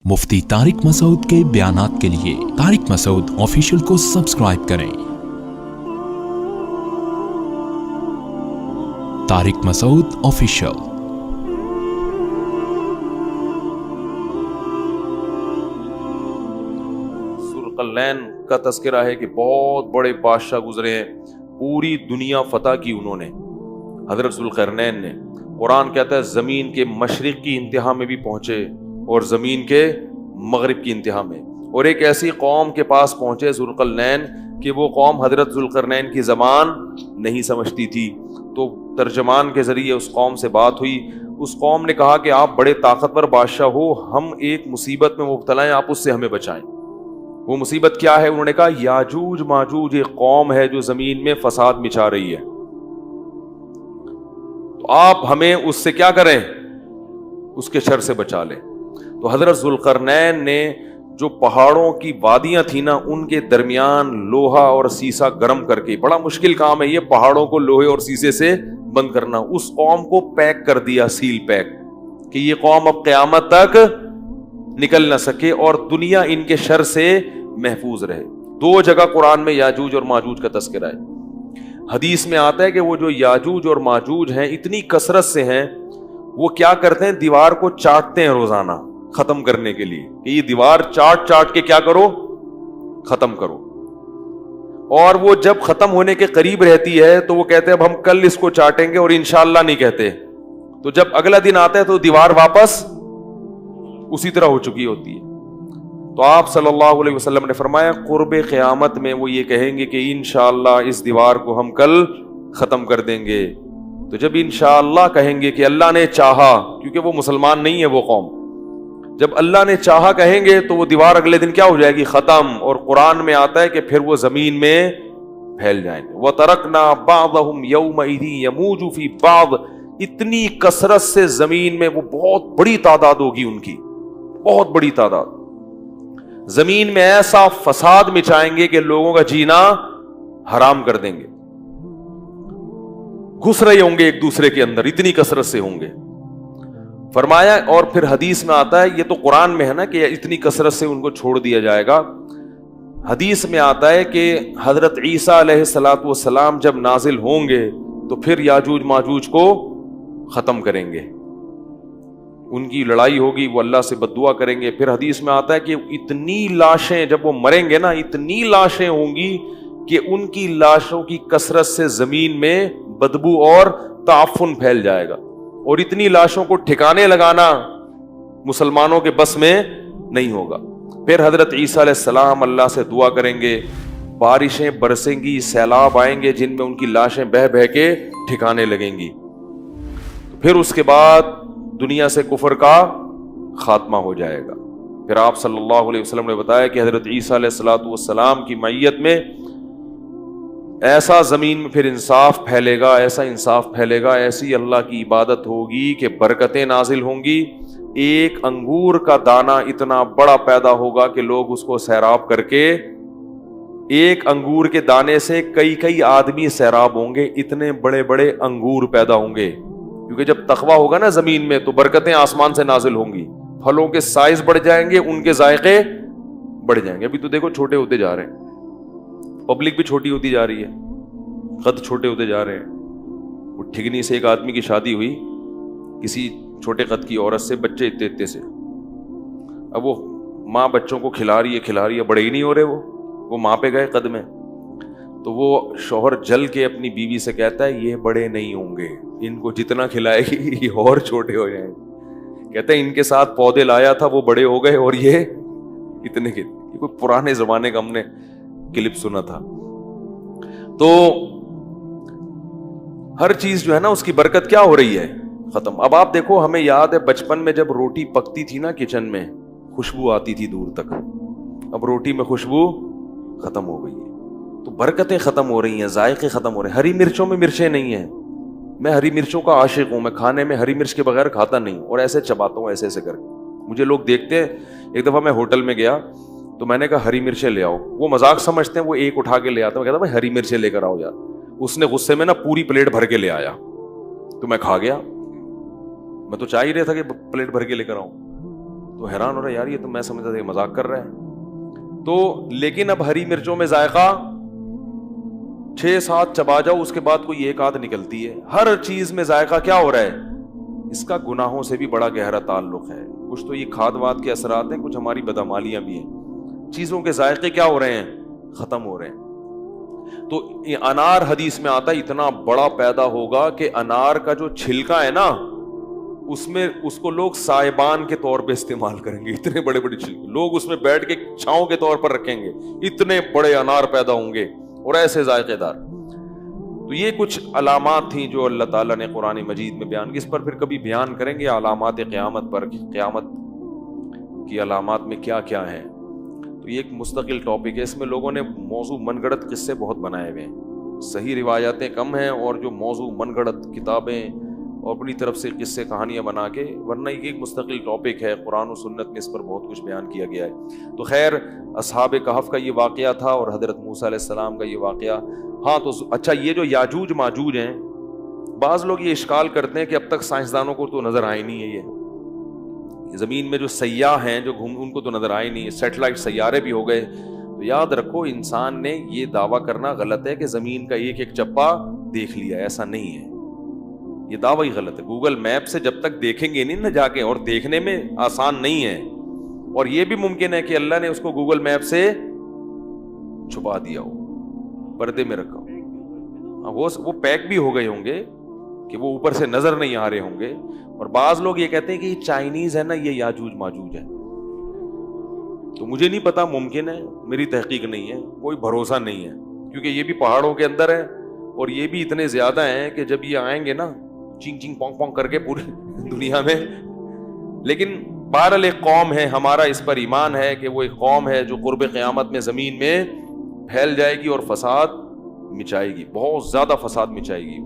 मुफ्ती तारिक मसूद के बयानात के लिए तारिक मसूद ऑफिशियल को सब्सक्राइब करें। तारिक मसूद ऑफिशियल। ज़ुल्क़रनैन का तज़किरा है कि बहुत बड़े बादशाह गुजरे हैं, पूरी दुनिया फतह की उन्होंने, हज़रत ज़ुल्क़रनैन ने। कुरान कहता है ज़मीन के मशरिक़ की इंतहा में भी पहुँचे और ज़मीन के मगरिब की इंतहा में, और एक ऐसी कौम के पास पहुँचे ज़ुल्क़रनैन कि वो कौम हज़रत ज़ुल्क़रनैन की ज़बान नहीं समझती थी। तो तर्जमान के ज़रिए उस कौम से बात हुई। उस कौम ने कहा कि आप बड़े ताकतवर बादशाह हो, हम एक मुसीबत में मुब्तला हैं, आप उससे हमें बचाएं। वो मुसीबत क्या है? उन्होंने कहा याजूज माजूज एक कौम है जो ज़मीन में फसाद मचा रही है, तो आप हमें उससे क्या करें, उसके शर से बचा लें। तो हज़रत ज़ुल्क़रनैन ने जो पहाड़ों की वादियां थी ना, उनके दरमियान लोहा और सीसा गर्म करके, बड़ा मुश्किल काम है ये पहाड़ों को लोहे और सीसे से बंद करना, उस कौम को पैक कर दिया, सील पैक, कि ये कौम अब क़यामत तक निकल ना सके और दुनिया इनके शर से महफूज रहे। दो जगह कुरान में याजूज और माजूज का तज़किरा है। हदीस में आता है कि वो जो याजूज और माजूज हैं इतनी कसरत से हैं, वो क्या करते हैं, दीवार को चाटते हैं रोजाना खत्म करने के लिए, कि ये दीवार चाट चाट के क्या करो, खत्म करो। और वो जब खत्म होने के करीब रहती है तो वो कहते हैं अब हम कल इसको चाटेंगे, और इंशाअल्लाह नहीं कहते। तो जब अगला दिन आता है तो दीवार वापस उसी तरह हो चुकी होती है। तो आप सल्लल्लाहु अलैहि वसल्लम ने फरमाया कुर्बे क़यामत में वो ये कहेंगे कि इंशाअल्लाह इस दीवार को हम कल खत्म कर देंगे। तो जब इंशाअल्लाह कहेंगे कि अल्लाह ने चाहा, क्योंकि वो मुसलमान नहीं है वो कौम, जब अल्लाह ने चाहा कहेंगे तो वो दीवार अगले दिन क्या हो जाएगी, खत्म। और कुरान में आता है कि फिर वो जमीन में फैल जाएंगे। व तरकना बादहुम यौमइज़ि यमूजु फी बाद, इतनी कसरत से जमीन में वो बहुत बड़ी तादाद होगी उनकी, बहुत बड़ी तादाद, जमीन में ऐसा फसाद मचाएंगे कि लोगों का जीना हराम कर देंगे, घुस रहे होंगे एक दूसरे के अंदर, इतनी कसरत से होंगे। फरमाया, और फिर हदीस में आता है, ये तो कुरान में है ना कि इतनी कसरत से उनको छोड़ दिया जाएगा। हदीस में आता है कि हजरत ईसा अलैहिस्सलातु वस्सलाम जब नाजिल होंगे तो फिर याजूज माजूज को खत्म करेंगे, उनकी लड़ाई होगी, वो अल्लाह से बद्दुआ करेंगे। फिर हदीस में आता है कि इतनी लाशें जब वो मरेंगे ना, इतनी लाशें होंगी कि उनकी लाशों की कसरत से जमीन में बदबू और ताफुन फैल जाएगा, और इतनी लाशों को ठिकाने लगाना मुसलमानों के बस में नहीं होगा। फिर हजरत ईसा अलैहिस्सलाम अल्लाह से दुआ करेंगे, बारिशें बरसेंगी, सैलाब आएंगे जिनमें उनकी लाशें बह बह के ठिकाने लगेंगी। फिर उसके बाद दुनिया से कुफर का खात्मा हो जाएगा। फिर आप सल्लल्लाहु अलैहि वसल्लम ने बताया कि हजरत ईसा अलैहिस्सलातु वस्सलाम की मैयत में ऐसा जमीन में फिर इंसाफ फैलेगा, ऐसा इंसाफ फैलेगा, ऐसी अल्लाह की इबादत होगी कि बरकतें नाजिल होंगी। एक अंगूर का दाना इतना बड़ा पैदा होगा कि लोग उसको सैराब करके, एक अंगूर के दाने से कई कई आदमी सैराब होंगे, इतने बड़े बड़े अंगूर पैदा होंगे। क्योंकि जब तकवा होगा ना जमीन में तो बरकतें आसमान से नाजिल होंगी, फलों के साइज बढ़ जाएंगे, उनके जायके बढ़ जाएंगे। अभी तो देखो छोटे होते जा रहे हैं, पब्लिक भी छोटी होती जा रही है, कद छोटे होते जा रहे हैं। वो ठिगनी से एक आदमी की शादी हुई, किसी छोटे कद की औरत से, बच्चे इतने इतने से। अब वो माँ बच्चों को खिला रही है, बड़े ही नहीं हो रहे वो माँ पे गए कद में। तो वो शौहर जल के अपनी बीवी से कहता है ये बड़े नहीं होंगे, इनको जितना खिलाएगी ये और छोटे हो जाएंगे। कहते हैं इनके साथ पौधे लाया था, वो बड़े हो गए और ये इतने के। ये कोई पुराने जमाने का हमने क्लिप सुना था। तो हर चीज जो है ना उसकी बरकत क्या हो रही है, खत्म। अब आप देखो, हमें याद है बचपन में जब रोटी पकती थी ना किचन में, खुशबू आती थी दूर तक। अब रोटी में खुशबू खत्म हो गई है, तो बरकतें खत्म हो रही हैं, जायके खत्म हो रहे हैं। हरी मिर्चों में मिर्चें नहीं है। मैं हरी मिर्चों का आशिक हूं, मैं खाने में हरी मिर्च के बगैर खाता नहीं, और ऐसे चबाता हूं ऐसे ऐसे करके। मुझे लोग देखते हैं। एक दफा मैं होटल में गया तो मैंने कहा हरी मिर्चें ले आओ, वो मजाक समझते हैं, वो एक उठा के ले आता, मैं कहता भाई हरी मिर्चें लेकर आओ यार। उसने गुस्से में ना पूरी प्लेट भर के ले आया, तो मैं खा गया। मैं तो चाह ही रहा था कि प्लेट भर के लेकर आऊं। تو حیران ہو رہا ہے یار یہ تو میں سمجھتا تھا کہ مذاق کر رہا ہے. تو لیکن اب ہری مرچوں میں ذائقہ 6-7 چبا جاؤ اس کے بعد کوئی ایک آدھ نکلتی ہے. ہر چیز میں ذائقہ کیا ہو رہا ہے؟ اس کا گناہوں سے بھی بڑا گہرا تعلق ہے. کچھ تو یہ کھاد واد کے اثرات ہیں, کچھ ہماری بدعمالیاں بھی ہیں. چیزوں کے ذائقے کیا ہو رہے ہیں؟ ختم ہو رہے ہیں. تو انار حدیث میں آتا ہے اتنا بڑا پیدا ہوگا کہ انار کا جو چھلکا ہے نا اس میں اس کو لوگ سائبان کے طور پہ استعمال کریں گے. اتنے بڑے بڑے چھلکے لوگ اس میں بیٹھ کے چھاؤں کے طور پر رکھیں گے. اتنے بڑے انار پیدا ہوں گے اور ایسے ذائقے دار. تو یہ کچھ علامات تھیں جو اللہ تعالیٰ نے قرآن مجید میں بیان کی. اس پر پھر کبھی بیان کریں گے علامات قیامت پر, قیامت کی علامات میں کیا کیا ہیں. تو یہ ایک مستقل ٹاپک ہے. اس میں لوگوں نے موضوع من گھڑت قصے بہت بنائے ہوئے ہیں. صحیح روایاتیں کم ہیں اور جو موضوع من گھڑت کتابیں اور اپنی طرف سے قصے کہانیاں بنا کے, ورنہ یہ ایک مستقل ٹاپک ہے. قرآن و سنت میں اس پر بہت کچھ بیان کیا گیا ہے. تو خیر اصحاب کہف کا یہ واقعہ تھا اور حضرت موسیٰ علیہ السلام کا یہ واقعہ. ہاں تو اچھا, یہ جو یاجوج ماجوج ہیں, بعض لوگ یہ اشکال کرتے ہیں کہ اب تک سائنسدانوں کو تو نظر آئے نہیں ہے. یہ زمین میں جو سیاح ہیں جو ان کو تو نظر آئے نہیں. سیٹلائٹ سیارے بھی ہو گئے. تو یاد رکھو انسان نے یہ دعویٰ کرنا غلط ہے کہ زمین کا ایک ایک چپا دیکھ لیا. ایسا نہیں ہے, یہ دعویٰ ہی غلط ہے. گوگل میپ سے جب تک دیکھیں گے نہیں نہ جا کے, اور دیکھنے میں آسان نہیں ہے, اور یہ بھی ممکن ہے کہ اللہ نے اس کو گوگل میپ سے چھپا دیا ہو, پردے میں رکھا ہو. وہ پیک بھی ہو گئے ہوں گے کہ وہ اوپر سے نظر نہیں آ رہے ہوں گے. اور بعض لوگ یہ کہتے ہیں کہ یہ چائنیز ہے نا, یہ یاجوج ماجوج ہے. تو مجھے نہیں پتا, ممکن ہے, میری تحقیق نہیں ہے, کوئی بھروسہ نہیں ہے, کیونکہ یہ بھی پہاڑوں کے اندر ہے اور یہ بھی اتنے زیادہ ہیں کہ جب یہ آئیں گے نا چنگ چنگ پونگ پونگ کر کے پوری دنیا میں. لیکن بہرحال ایک قوم ہے, ہمارا اس پر ایمان ہے کہ وہ ایک قوم ہے جو قرب قیامت میں زمین میں پھیل جائے گی اور فساد مچائے گی, بہت زیادہ فساد مچائے گی.